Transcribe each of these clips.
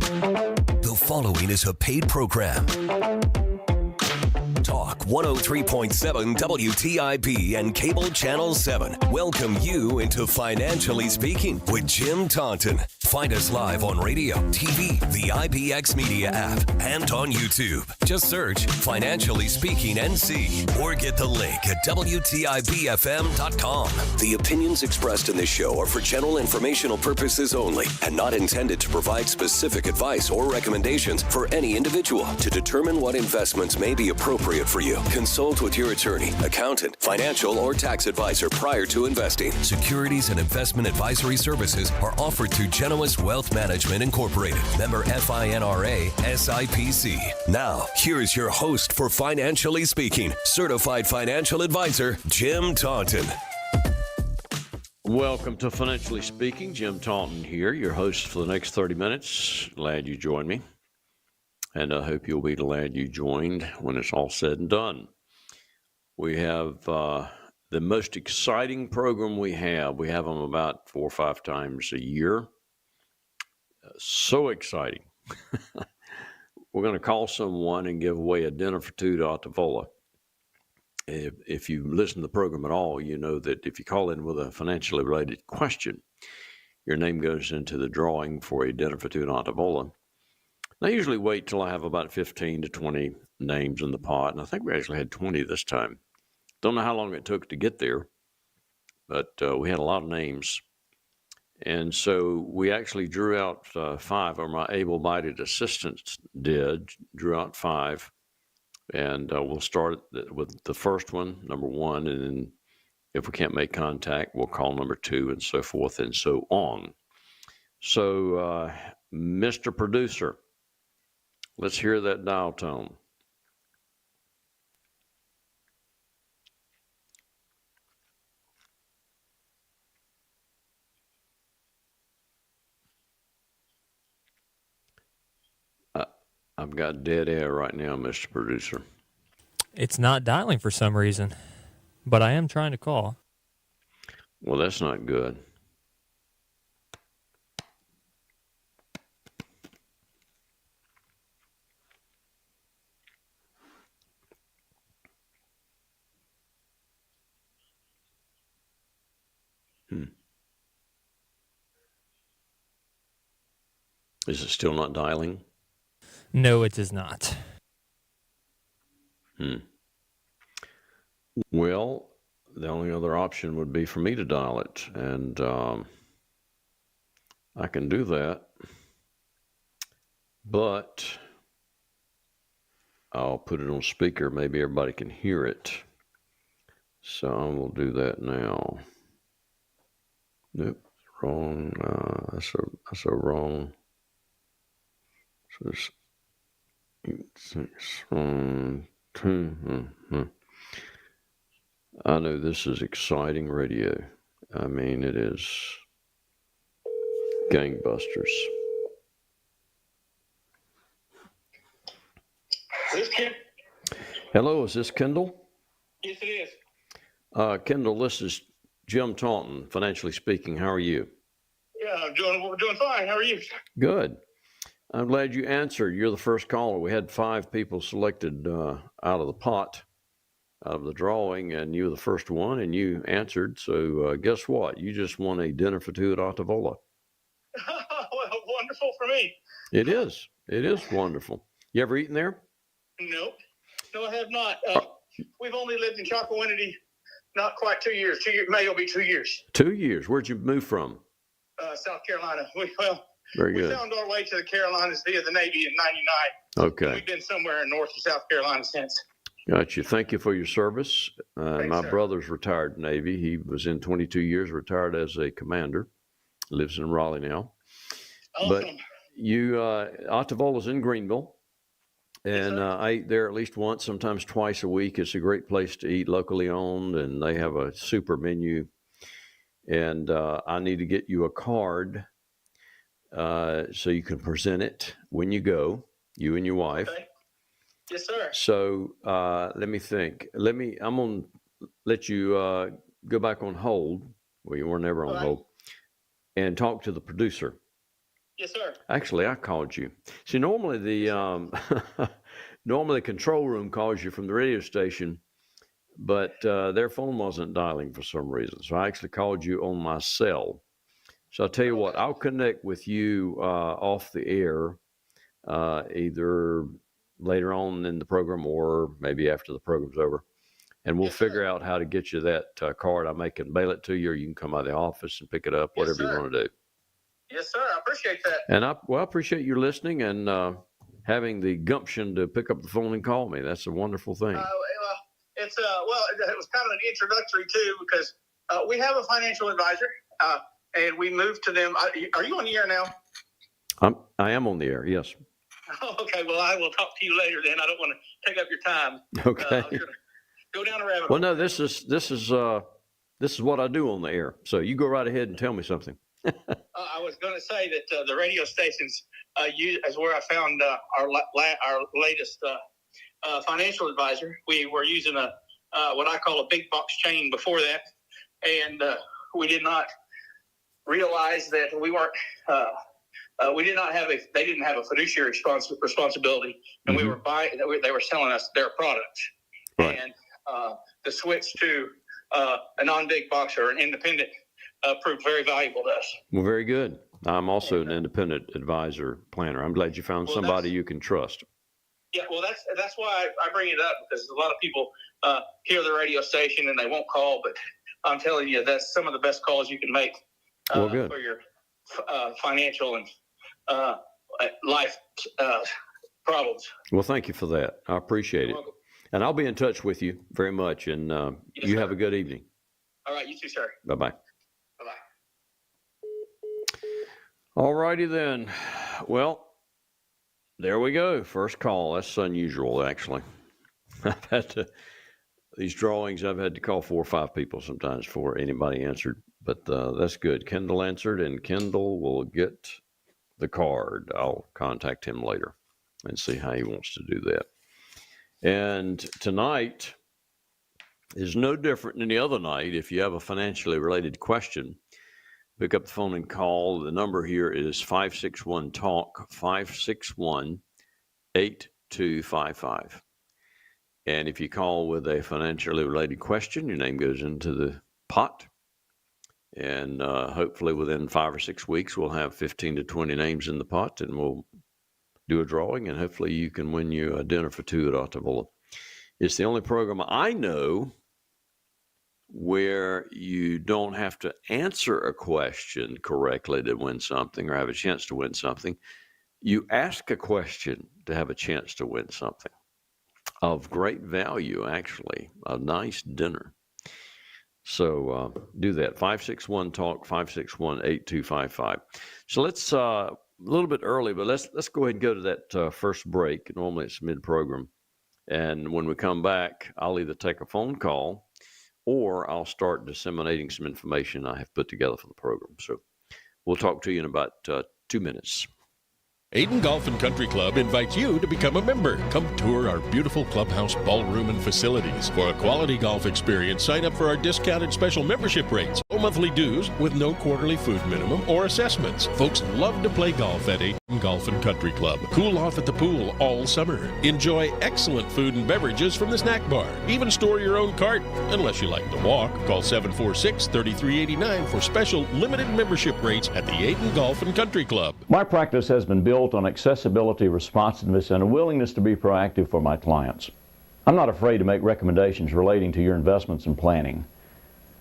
The following is a paid program. Talk 103.7 WTIP and Cable Channel 7 welcome you into Financially Speaking with Jim Taunton. Find us live on radio, TV, the IBX Media app, and on YouTube. Just search Financially Speaking NC or get the link at WTIPFM.com. The opinions expressed in this show are for general informational purposes only and not intended to provide specific advice or recommendations for any individual. To determine what investments may be appropriate for you, consult with your attorney, accountant, financial, or tax advisor prior to investing. Securities and investment advisory services are offered through Genois Wealth Management Incorporated, member FINRA SIPC. Now, here's your host for Financially Speaking, certified financial advisor, Jim Taunton. Welcome to Financially Speaking. Jim Taunton here, your host for the next 30 minutes. Glad you joined me. And I hope you'll be glad you joined when it's all said and done. We have the most exciting program we have. We have them about 4 or 5 times a year. So exciting. We're going to call someone and give away a dinner for 2 to Atavola. If you listen to the program at all, you know that if you call in with a financially related question, your name goes into the drawing for a dinner for 2 to Atavola. I usually wait till I have about 15 to 20 names in the pot, and I think we actually had 20 this time. Don't know how long it took to get there, but we had a lot of names. And so we actually drew out 5, or my able-bodied assistants drew out 5. And we'll start with the first one, number 1, and then if we can't make contact, we'll call number 2, and so forth and so on. So, Mr. Producer, let's hear that dial tone. I've got dead air right now, Mr. Producer. It's not dialing for some reason, but I am trying to call. Well, that's not good. Is it still not dialing? No, it is not. Well, the only other option would be for me to dial it, and I can do that, but I'll put it on speaker. Maybe everybody can hear it. So I will do that now. Nope, wrong. That's a wrong. So it's 6, 1, 2. I know this is exciting radio. I mean, it is gangbusters. Is this Kim? Hello, is this Kendall? Yes, it is. Kendall, this is Jim Taunton, Financially Speaking. How are you? Yeah, I'm doing fine. How are you? Good. I'm glad you answered. You're the first caller. We had 5 people selected out of the pot, out of the drawing, and you were the first one, and you answered. So guess what? You just won a dinner for 2 at Atavola. Well, wonderful for me. It is. It is wonderful. You ever eaten there? Nope. No, I have not. We've only lived in Chapel-Winity not quite 2 years. May will be 2 years. 2 years. Where'd you move from? South Carolina. Very good. We found our way to the Carolinas via the Navy in '99. Okay. We've been somewhere in North and South Carolina since. Got you. Thank you for your service. My sir. brother's retired Navy. He was in 22 years, retired as a commander. Lives in Raleigh now. Awesome. But you, Atavola's in Greenville. And I ate there at least once, sometimes twice a week. It's a great place to eat, locally owned, and they have a super menu. And I need to get you a card so you can present it when you go, you and your wife. Okay. Yes, sir. So let me think. I'm going to let you go back on hold. Well, you were never on hold. And talk to the producer. Yes, sir. Actually, I called you. See, normally normally the control room calls you from the radio station, but their phone wasn't dialing for some reason. So I actually called you on my cell. So I'll tell you what, I'll connect with you off the air, either later on in the program or maybe after the program's over. And we'll figure out how to get you that card. I can mail it to you, or you can come by the office and pick it up, whatever you want to do. Yes, sir. I appreciate that. And I appreciate you listening and having the gumption to pick up the phone and call me. That's a wonderful thing. It was kind of an introductory too, because we have a financial advisor, and we moved to them. Are you on the air now? I am on the air. Yes. Oh, okay. Well, I will talk to you later. Then I don't want to take up your time. Okay. Go down a rabbit hole. Well, no, this is what I do on the air. So you go right ahead and tell me something. I was going to say that the radio stations is where I found our latest financial advisor. We were using what I call a big box chain before that, and we did not realize that we weren't. We did not have they didn't have a fiduciary responsibility, and we were buying. They were selling us their products, right. And the switch to a non-big box or an independent proved very valuable to us. Well, very good. I'm also an independent advisor planner. I'm glad you found somebody you can trust. Yeah, well, that's why I bring it up, because a lot of people hear the radio station and they won't call, but I'm telling you, that's some of the best calls you can make for your financial and life problems. Well, thank you for that. I appreciate it. And I'll be in touch with you very much. And you have a good evening. All right, you too, sir. Bye-bye. Bye-bye. All righty then. Well, there we go. First call. That's unusual, actually. I've had these drawings, I've had to call 4 or 5 people sometimes before anybody answered. But that's good. Kendall answered, and Kendall will get the card. I'll contact him later and see how he wants to do that. And tonight is no different than the other night. If you have a financially related question, pick up the phone and call. The number here is 561-TALK, 561-8255. And if you call with a financially related question, your name goes into the pot. And hopefully within 5 or 6 weeks, we'll have 15 to 20 names in the pot, and we'll do a drawing, and hopefully you can win you a dinner for 2 at Altavola. It's the only program I know where you don't have to answer a question correctly to win something or have a chance to win something. You ask a question to have a chance to win something of great value, actually, a nice dinner. So do that, 561-TALK, 561-8255. So let's, a little bit early, but let's go ahead and go to that first break. Normally it's mid-program. And when we come back, I'll either take a phone call or I'll start disseminating some information I have put together for the program. So we'll talk to you in about 2 minutes. Ayden Golf and Country Club invites you to become a member. Come tour our beautiful clubhouse, ballroom, and facilities. For a quality golf experience, sign up for our discounted special membership rates. No monthly dues with no quarterly food minimum or assessments. Folks love to play golf at Ayden Golf and Country Club. Cool off at the pool all summer. Enjoy excellent food and beverages from the snack bar. Even store your own cart, unless you like to walk. Call 746-3389 for special limited membership rates at the Ayden Golf and Country Club. My practice has been built on accessibility, responsiveness, and a willingness to be proactive for my clients. I'm not afraid to make recommendations relating to your investments and planning.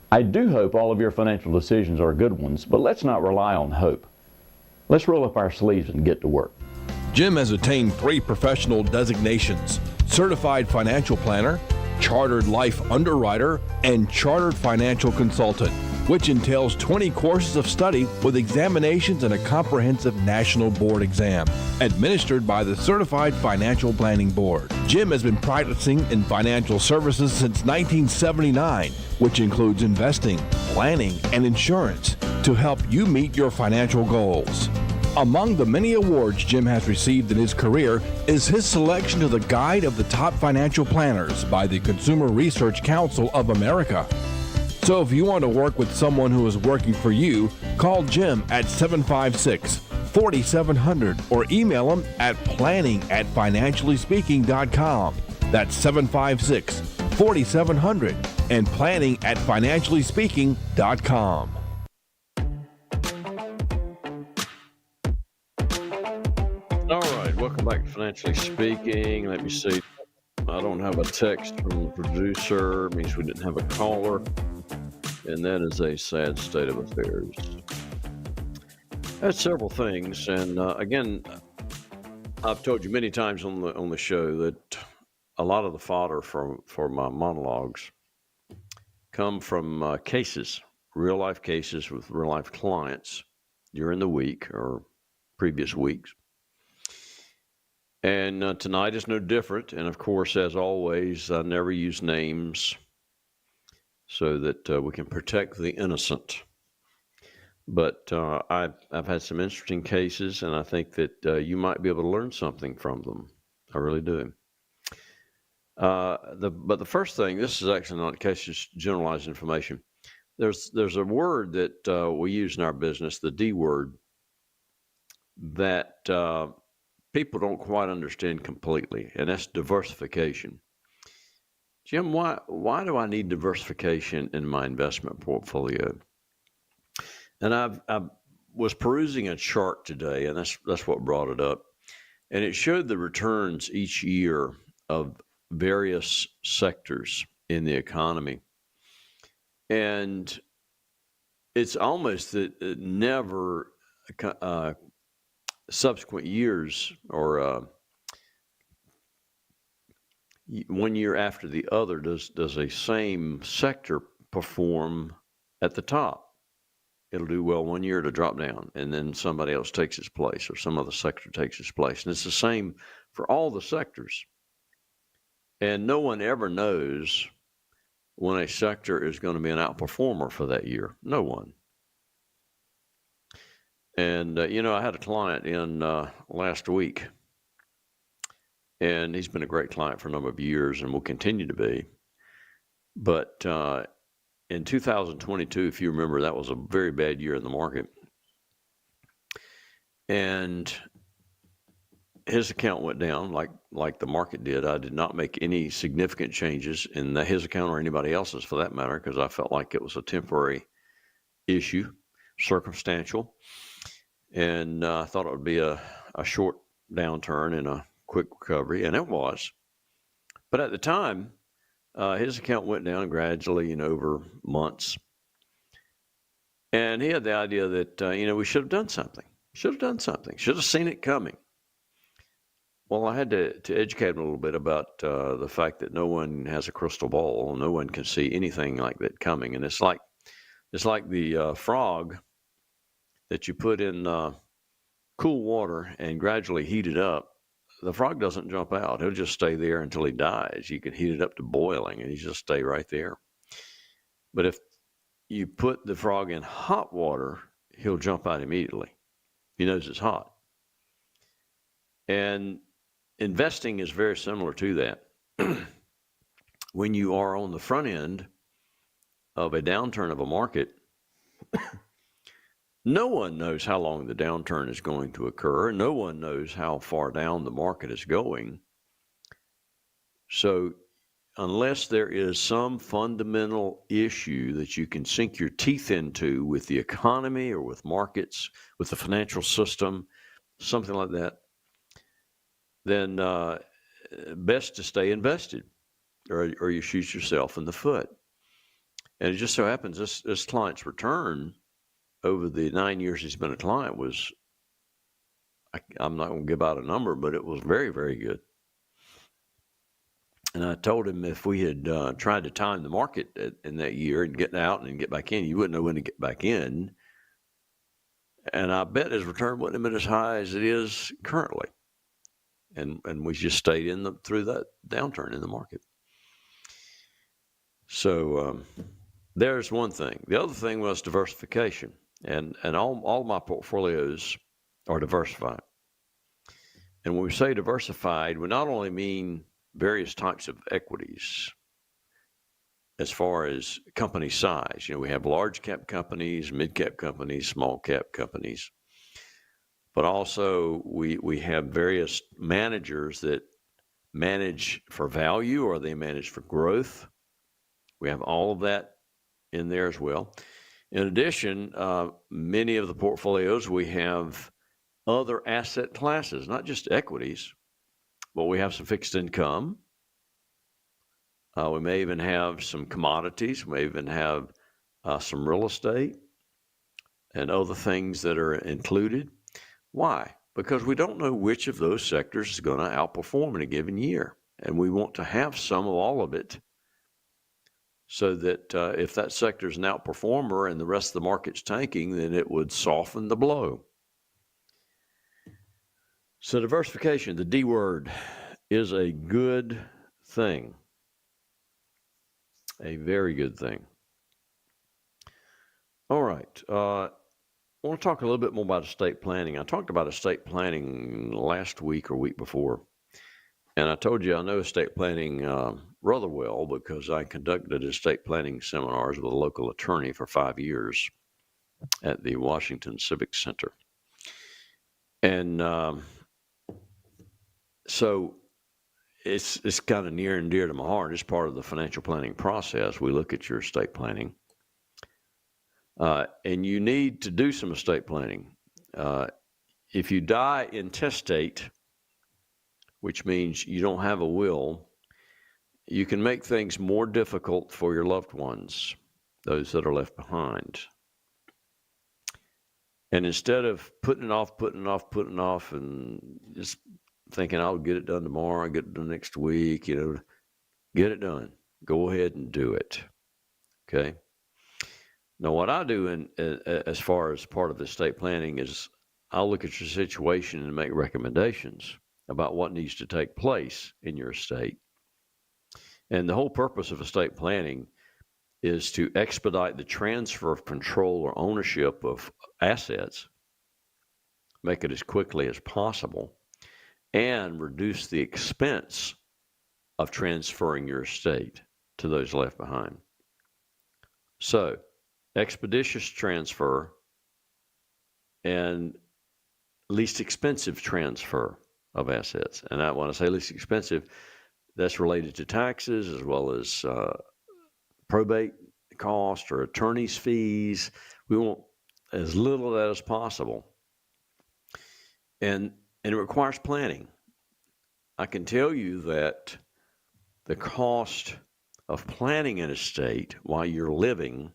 I do hope all of your financial decisions are good ones, but let's not rely on hope. Let's roll up our sleeves and get to work. Jim has attained 3 professional designations: Certified Financial Planner, Chartered Life Underwriter, and Chartered Financial Consultant, which entails 20 courses of study with examinations and a comprehensive national board exam, administered by the Certified Financial Planning Board. Jim has been practicing in financial services since 1979, which includes investing, planning, and insurance to help you meet your financial goals. Among the many awards Jim has received in his career is his selection to the Guide of the Top Financial Planners by the Consumer Research Council of America. So if you want to work with someone who is working for you, call Jim at 756 756-4700 or email them at planning@financiallyspeaking.com. That's 756-4700 and planning@financiallyspeaking.com. All right, welcome back to Financially Speaking. Let me see. I don't have a text from the producer. It means we didn't have a caller, and that is a sad state of affairs. That's several things, and again, I've told you many times on the show that a lot of the fodder for my monologues come from cases, real life cases with real life clients during the week or previous weeks. And tonight is no different. And of course, as always, I never use names so that we can protect the innocent. But I've had some interesting cases, and I think that you might be able to learn something from them. I really do. But the first thing, this is actually not a case, just generalized information. There's a word that we use in our business, the D word, that people don't quite understand completely, and that's diversification. Jim, why do I need diversification in my investment portfolio? And I was perusing a chart today, and that's what brought it up, and it showed the returns each year of various sectors in the economy, and it's almost that never subsequent years or 1 year after the other does a same sector perform at the top. It'll do well 1 year to drop down, and then somebody else takes its place, or some other sector takes its place. And it's the same for all the sectors. And no one ever knows when a sector is going to be an outperformer for that year. No one. And, I had a client in last week, and he's been a great client for a number of years and will continue to be. But in 2022, if you remember, that was a very bad year in the market. And his account went down like the market did. I did not make any significant changes in his account or anybody else's for that matter, because I felt like it was a temporary issue, circumstantial. And I thought it would be a short downturn and a quick recovery, and it was. But at the time, his account went down gradually, over months. And he had the idea that, we should have done something. Should have seen it coming. Well, I had to educate him a little bit about the fact that no one has a crystal ball. No one can see anything like that coming. And it's like the frog that you put in cool water and gradually heat it up. The frog doesn't jump out. He'll just stay there until he dies. You can heat it up to boiling and he just stay right there. But if you put the frog in hot water, he'll jump out immediately. He knows it's hot. And investing is very similar to that. When you are on the front end of a downturn of a market, no one knows how long the downturn is going to occur. No one knows how far down the market is going. So unless there is some fundamental issue that you can sink your teeth into with the economy or with markets, with the financial system, something like that, then best to stay invested, or you shoot yourself in the foot. And it just so happens this client's return over the 9 years he's been a client was, I'm not going to give out a number, but it was very, very good. And I told him if we had tried to time the market in that year and get out and get back in, you wouldn't know when to get back in. And I bet his return wouldn't have been as high as it is currently. And we just stayed through that downturn in the market. So there's one thing. The other thing was diversification. And all my portfolios are diversified. And when we say diversified, we not only mean various types of equities as far as company size. We have large cap companies, mid cap companies, small cap companies. but also we have various managers that manage for value or they manage for growth. We have all of that in there as well. In addition, many of the portfolios, we have other asset classes, not just equities, but we have some fixed income. We may even have some commodities. We may even have some real estate and other things that are included. Why? Because we don't know which of those sectors is going to outperform in a given year. And we want to have some of all of it so that if that sector is an outperformer and the rest of the market's tanking, then it would soften the blow. So diversification, the D word, is a good thing. A very good thing. All right. I want to talk a little bit more about estate planning. I talked about estate planning last week or week before. And I told you I know estate planning rather well because I conducted estate planning seminars with a local attorney for 5 years at the Washington Civic Center. And so it's kind of near and dear to my heart. It's part of the financial planning process. We look at your estate planning. And you need to do some estate planning. If you die intestate, which means you don't have a will, you can make things more difficult for your loved ones, those that are left behind. And instead of putting it off, and just thinking I'll get it done tomorrow, get it done next week, get it done. Go ahead and do it. Okay. Now, what I do as far as part of the estate planning is I'll look at your situation and make recommendations about what needs to take place in your estate. And the whole purpose of estate planning is to expedite the transfer of control or ownership of assets, make it as quickly as possible, and reduce the expense of transferring your estate to those left behind. So, expeditious transfer and least expensive transfer of assets. And when I say least expensive, that's related to taxes as well as probate cost or attorney's fees. We want as little of that as possible. And it requires planning. I can tell you that the cost of planning an estate while you're living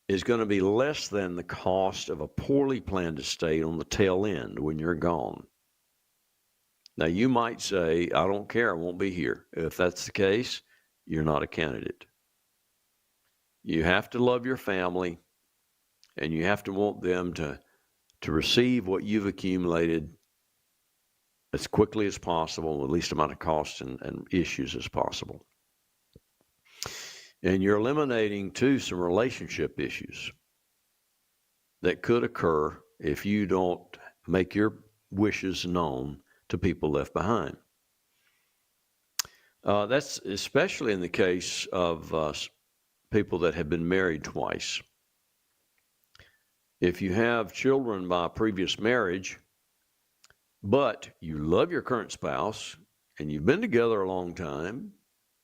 is going to be less than the cost of a poorly planned estate on the tail end when you're gone. Now, you might say, I don't care, I won't be here. If that's the case, you're not a candidate. You have to love your family, and you have to want them to receive what you've accumulated as quickly as possible, with the least amount of costs and issues as possible. And you're eliminating, too, some relationship issues that could occur if you don't make your wishes known to people left behind. That's especially in the case of people that have been married twice. If you have children by a previous marriage, but you love your current spouse and you've been together a long time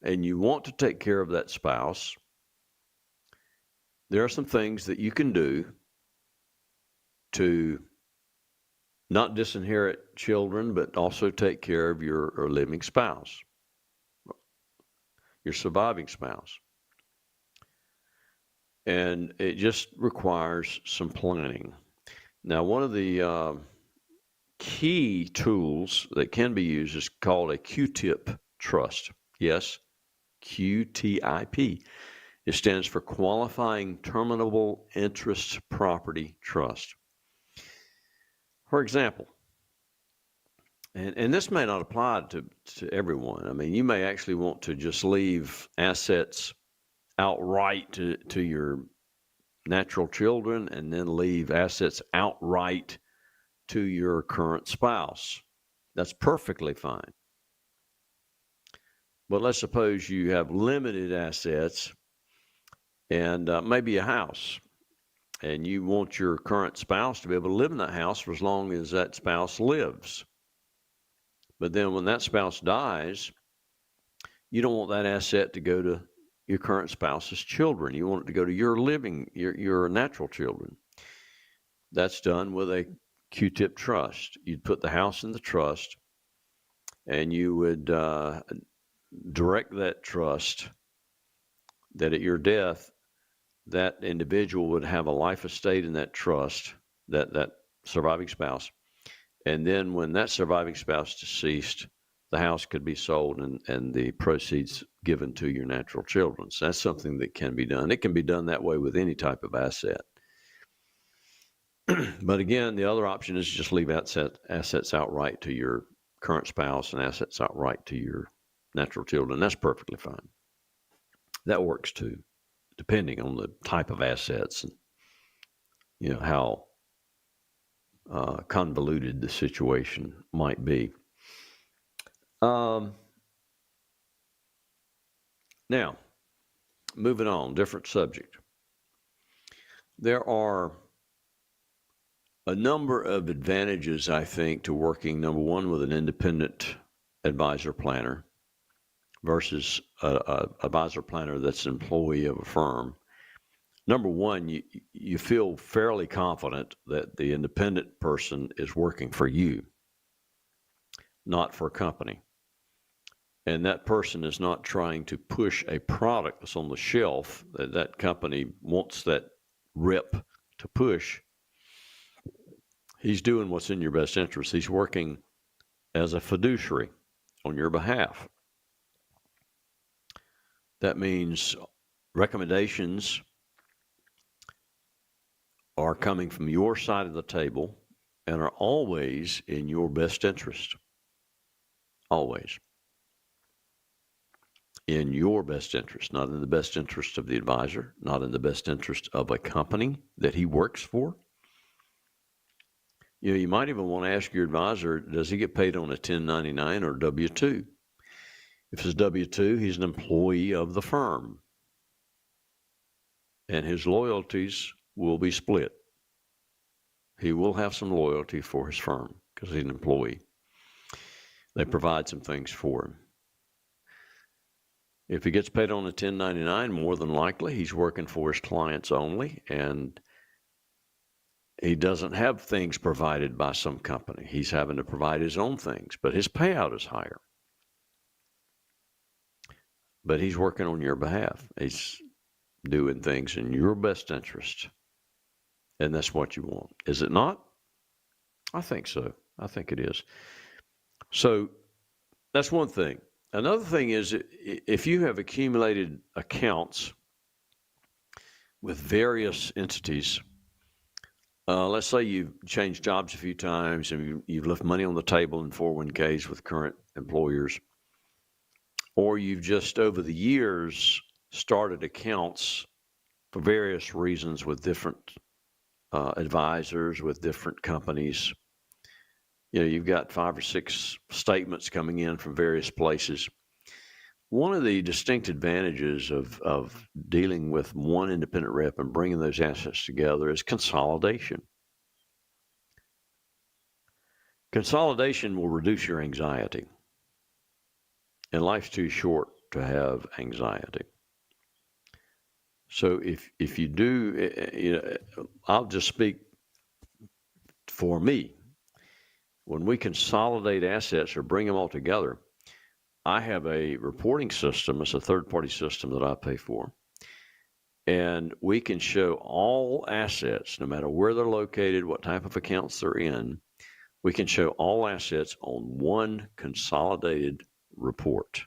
and you want to take care of that spouse, there are some things that you can do to not disinherit children, but also take care of your living spouse, your surviving spouse. And it just requires some planning. Now, one of the key tools that can be used is called a QTIP trust. Yes, QTIP. It stands for Qualifying Terminable Interest Property Trust. For example, and this may not apply to everyone. I mean, you may actually want to just leave assets outright to your natural children and then leave assets outright to your current spouse. That's perfectly fine. But let's suppose you have limited assets and maybe a house, and you want your current spouse to be able to live in that house for as long as that spouse lives. But then when that spouse dies, you don't want that asset to go to your current spouse's children. You want it to go to your natural children. That's done with a Q-tip trust. You'd put the house in the trust, and you would direct that trust that at your death, that individual would have a life estate in that trust, that surviving spouse. And then when that surviving spouse deceased, the house could be sold and the proceeds given to your natural children. So that's something that can be done. It can be done that way with any type of asset. But again, the other option is just leave assets outright to your current spouse and assets outright to your natural children. That's perfectly fine. That works too, depending on the type of assets and how convoluted the situation might be. Now, moving on, different subject. There are a number of advantages, I think, to working, number one, with an independent advisor planner versus an advisor planner that's an employee of a firm. Number one, you feel fairly confident that the independent person is working for you, not for a company. And that person is not trying to push a product that's on the shelf that company wants that rep to push. He's doing what's in your best interest. He's working as a fiduciary on your behalf. That means recommendations are coming from your side of the table and are always in your best interest. Always. In your best interest, not in the best interest of the advisor, not in the best interest of a company that he works for. You might even want to ask your advisor, does he get paid on a 1099 or W-2? If it's W-2, he's an employee of the firm, and his loyalties will be split. He will have some loyalty for his firm because he's an employee. They provide some things for him. If he gets paid on a 1099, more than likely he's working for his clients only, and he doesn't have things provided by some company. He's having to provide his own things, but his payout is higher. But he's working on your behalf. He's doing things in your best interest, and that's what you want. Is it not? I think so. I think it is. So that's one thing. Another thing is, if you have accumulated accounts with various entities, let's say you've changed jobs a few times and you've left money on the table in 401ks with current employers, or you've just over the years started accounts for various reasons with different advisors, with different companies. You've got 5 or 6 statements coming in from various places. One of the distinct advantages of dealing with one independent rep and bringing those assets together is consolidation. Consolidation will reduce your anxiety. And life's too short to have anxiety. So if you do, I'll just speak for me. When we consolidate assets or bring them all together, I have a reporting system. It's a third-party system that I pay for. And we can show all assets, no matter where they're located, what type of accounts they're in. We can show all assets on one consolidated report.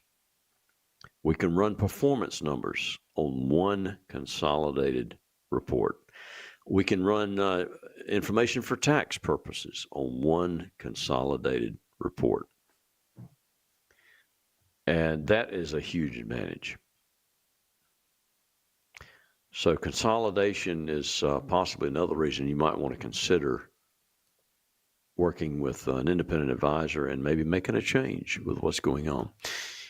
We can run performance numbers on one consolidated report. We can run information for tax purposes on one consolidated report. And that is a huge advantage. So consolidation is possibly another reason you might want to consider working with an independent advisor and maybe making a change with what's going on.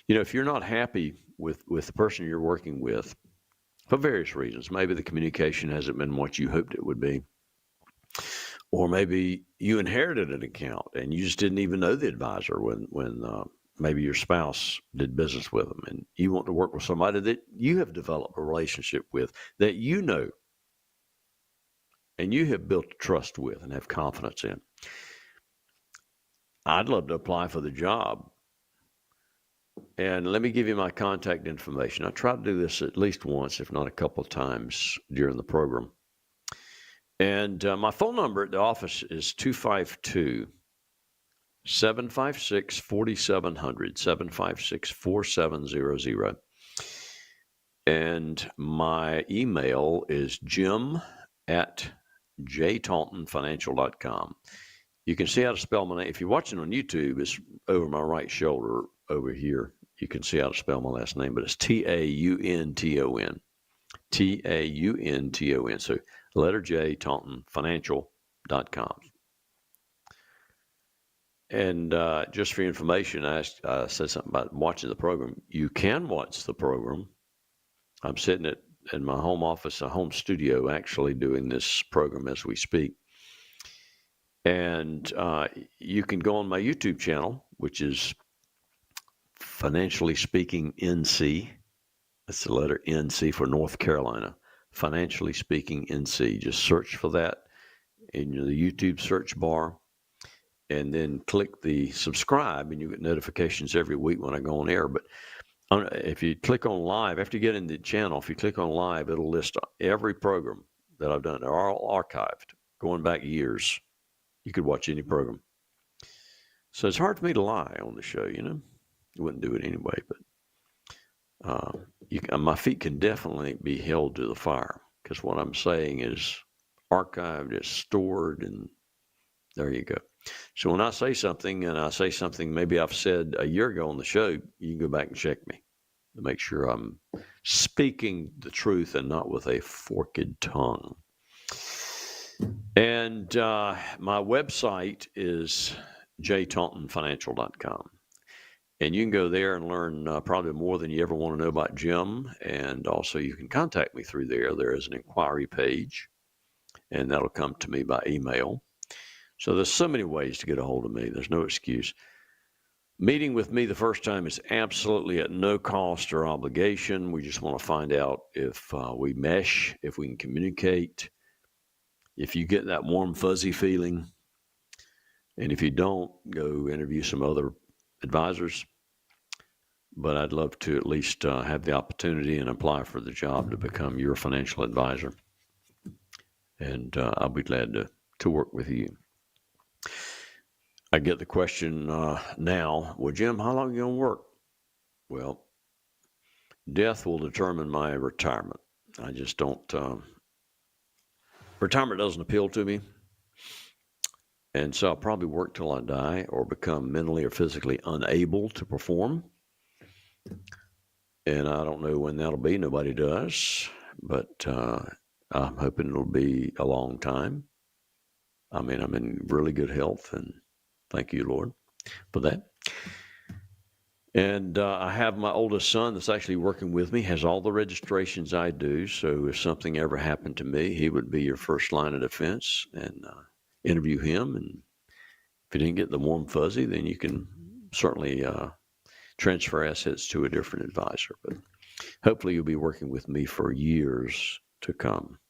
If you're not happy with the person you're working with, for various reasons. Maybe the communication hasn't been what you hoped it would be. Or maybe you inherited an account and you just didn't even know the advisor when maybe your spouse did business with them, and you want to work with somebody that you have developed a relationship with, that you know and you have built trust with and have confidence in. I'd love to apply for the job. And let me give you my contact information. I try to do this at least once, if not a couple of times during the program. And my phone number at the office is 252-756-4700, 756-4700. And my email is jim@jtauntonfinancial.com. You can see how to spell my name. If you're watching on YouTube, it's over my right shoulder over here. You can see how to spell my last name, but it's Taunton. Taunton. So letter J, TauntonFinancial.com. And just for your information, I said something about watching the program. You can watch the program. I'm sitting in my home office, a home studio, actually doing this program as we speak. And you can go on my YouTube channel, which is Financially Speaking NC. That's the letter NC for North Carolina. Financially Speaking NC. Just search for that in the YouTube search bar, and then click the subscribe, and you get notifications every week when I go on air. But if you click on live, after you get in the channel, if you click on live, it'll list every program that I've done. They're all archived, going back years. You could watch any program. So it's hard for me to lie on the show, you know. I wouldn't do it anyway, but my feet can definitely be held to the fire, because what I'm saying is archived, it's stored, and there you go. So when I say something, and I say something maybe I've said a year ago on the show, you can go back and check me to make sure I'm speaking the truth and not with a forked tongue. And my website is jtauntonfinancial.com. And you can go there and learn probably more than you ever want to know about Jim. And also you can contact me through there. There is an inquiry page, and that'll come to me by email. So there's so many ways to get a hold of me. There's no excuse. Meeting with me the first time is absolutely at no cost or obligation. We just want to find out if we mesh, if we can communicate, if you get that warm, fuzzy feeling. And if you don't, go interview some other advisors. But I'd love to at least have the opportunity and apply for the job to become your financial advisor. And I'll be glad to work with you. I get the question now, well, Jim, how long are you going to work? Well, death will determine my retirement. I just don't, retirement doesn't appeal to me. And so I'll probably work till I die or become mentally or physically unable to perform. And I don't know when that'll be. Nobody does. But I'm hoping it'll be a long time. I mean, I'm in really good health, and thank you, Lord, for that. And I have my oldest son that's actually working with me, has all the registrations I do. So if something ever happened to me, he would be your first line of defense, and interview him. And if you didn't get the warm fuzzy, then you can certainly transfer assets to a different advisor. But hopefully you'll be working with me for years to come.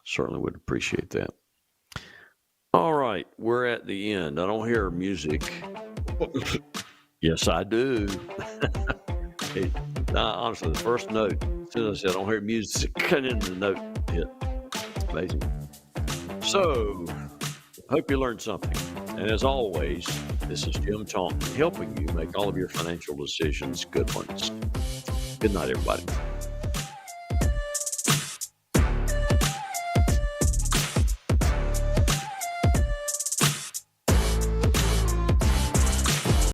Certainly would appreciate that. All right, we're at the end. I don't hear music. Yes, I do. Honestly, the first note, as soon as I said I don't hear music, cut into the note hit. Amazing. So, hope you learned something. And as always, this is Jim Taunton, helping you make all of your financial decisions good ones. Good night, everybody.